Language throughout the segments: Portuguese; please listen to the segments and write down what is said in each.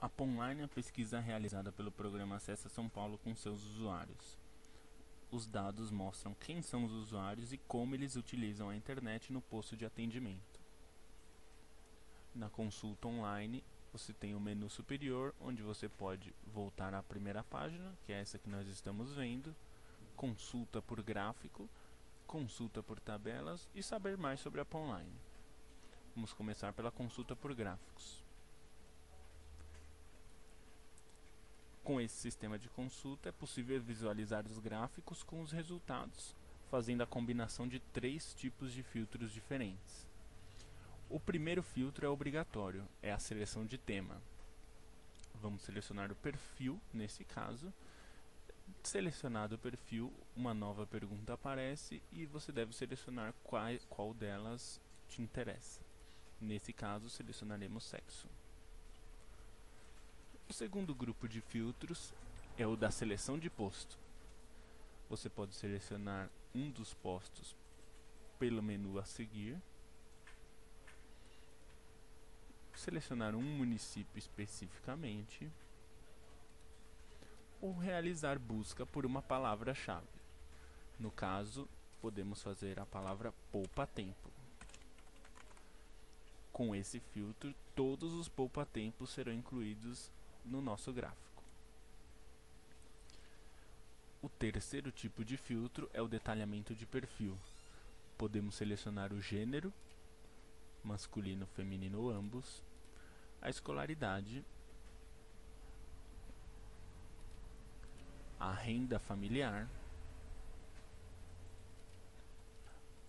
A Ponline é a pesquisa realizada pelo programa Acessa São Paulo com seus usuários. Os dados mostram quem são os usuários e como eles utilizam a internet no posto de atendimento. Na consulta online, você tem o menu superior, onde você pode voltar à primeira página, que é essa que nós estamos vendo, consulta por gráfico, consulta por tabelas e saber mais sobre a Ponline. Vamos começar pela consulta por gráficos. Com esse sistema de consulta é possível visualizar os gráficos com os resultados, fazendo a combinação de 3 tipos de filtros diferentes. O primeiro filtro é obrigatório, é a seleção de tema. Vamos selecionar o perfil, nesse caso. Selecionado o perfil, uma nova pergunta aparece e você deve selecionar qual delas te interessa. Nesse caso, selecionaremos sexo. O segundo grupo de filtros é o da seleção de posto. Você pode selecionar um dos postos pelo menu a seguir, selecionar um município especificamente, ou realizar busca por uma palavra-chave. No caso, podemos fazer a palavra poupa-tempo. Com esse filtro, todos os poupa-tempos serão incluídos no nosso gráfico. O terceiro tipo de filtro é o detalhamento de perfil. Podemos selecionar o gênero, masculino, feminino ou ambos, a escolaridade, a renda familiar,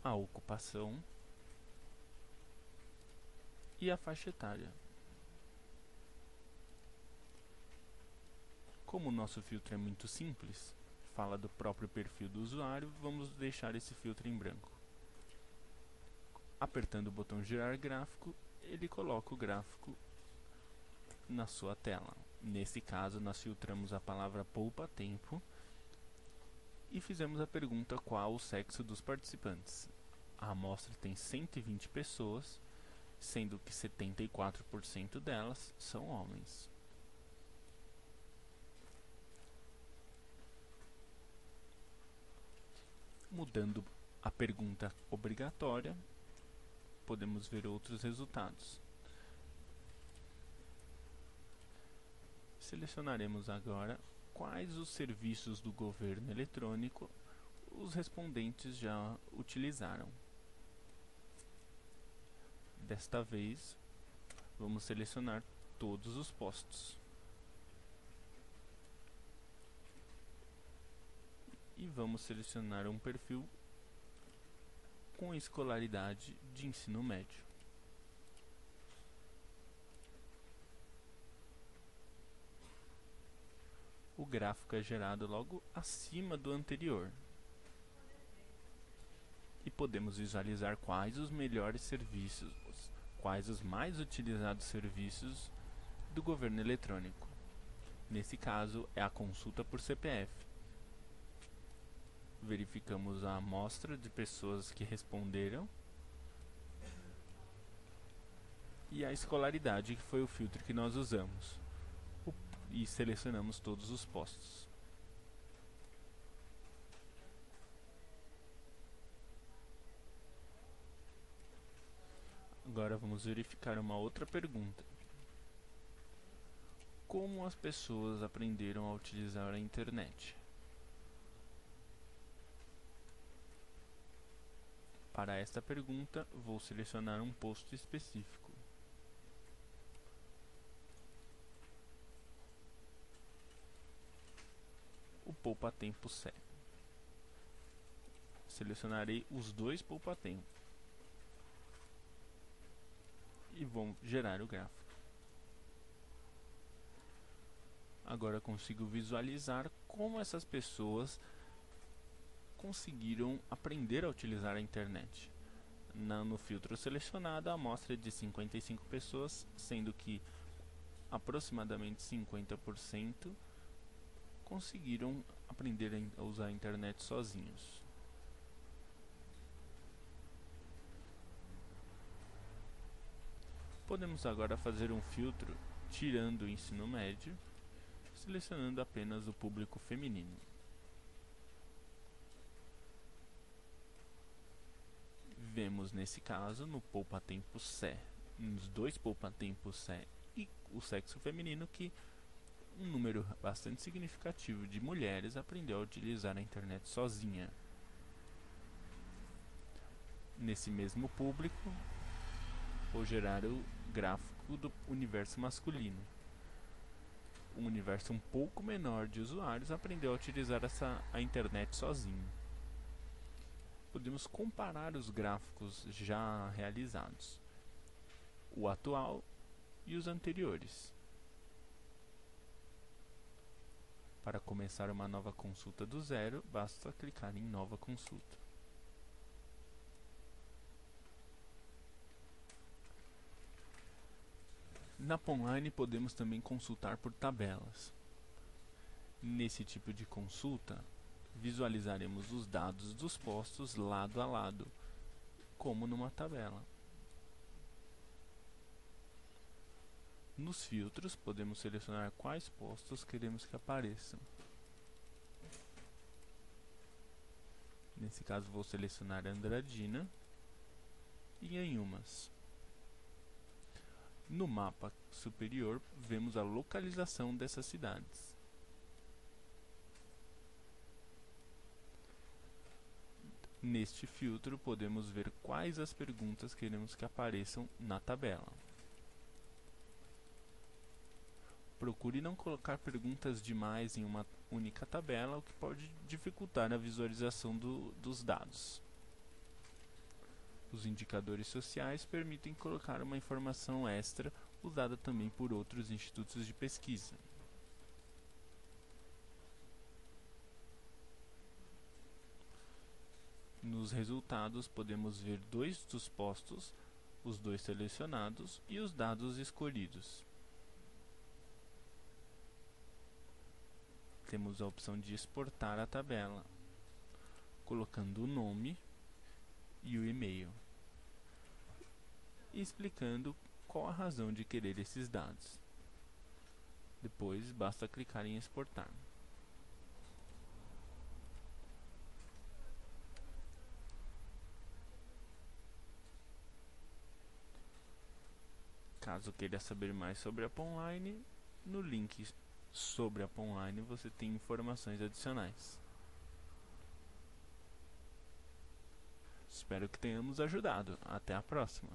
a ocupação e a faixa etária. Como o nosso filtro é muito simples, fala do próprio perfil do usuário, vamos deixar esse filtro em branco. Apertando o botão girar gráfico, ele coloca o gráfico na sua tela. Nesse caso, nós filtramos a palavra poupa-tempo e fizemos a pergunta qual o sexo dos participantes. A amostra tem 120 pessoas, sendo que 74% delas são homens. Mudando a pergunta obrigatória, podemos ver outros resultados. Selecionaremos agora quais os serviços do governo eletrônico os respondentes já utilizaram. Desta vez, vamos selecionar todos os postos. E vamos selecionar um perfil com escolaridade de ensino médio. O gráfico é gerado logo acima do anterior. E podemos visualizar quais os melhores serviços, quais os mais utilizados serviços do governo eletrônico. Nesse caso, é a consulta por CPF. Verificamos a amostra de pessoas que responderam e a escolaridade, que foi o filtro que nós usamos, e selecionamos todos os postos. Agora vamos verificar uma outra pergunta. Como as pessoas aprenderam a utilizar a internet? Para esta pergunta, vou selecionar um posto específico. O poupa-tempo C. Selecionarei os dois poupa-tempo e vou gerar o gráfico. Agora consigo visualizar como essas pessoas conseguiram aprender a utilizar a internet. No filtro selecionado, a amostra é de 55 pessoas, sendo que aproximadamente 50% conseguiram aprender a usar a internet sozinhos. Podemos agora fazer um filtro tirando o ensino médio, selecionando apenas o público feminino. Vemos nesse caso no poupa-tempo C, nos dois poupa-tempos C e o sexo feminino, que um número bastante significativo de mulheres aprendeu a utilizar a internet sozinha. Nesse mesmo público, vou gerar o gráfico do universo masculino. Um universo um pouco menor de usuários aprendeu a utilizar a internet sozinho. Podemos comparar os gráficos já realizados, o atual e os anteriores. Para começar uma nova consulta do zero, basta clicar em Nova Consulta. Na Aponline podemos também consultar por tabelas. Nesse tipo de consulta, visualizaremos os dados dos postos lado a lado, como numa tabela. Nos filtros, podemos selecionar quais postos queremos que apareçam. Nesse caso, vou selecionar Andradina e Anhumas. No mapa superior, vemos a localização dessas cidades. Neste filtro, podemos ver quais as perguntas queremos que apareçam na tabela. Procure não colocar perguntas demais em uma única tabela, o que pode dificultar a visualização dos dados. Os indicadores sociais permitem colocar uma informação extra usada também por outros institutos de pesquisa. Nos resultados, podemos ver dois dos postos, os dois selecionados e os dados escolhidos. Temos a opção de exportar a tabela, colocando o nome e o e-mail, e explicando qual a razão de querer esses dados. Depois, basta clicar em exportar. Caso queira saber mais sobre a Aponline, no link sobre a Aponline você tem informações adicionais. Espero que tenhamos ajudado. Até a próxima!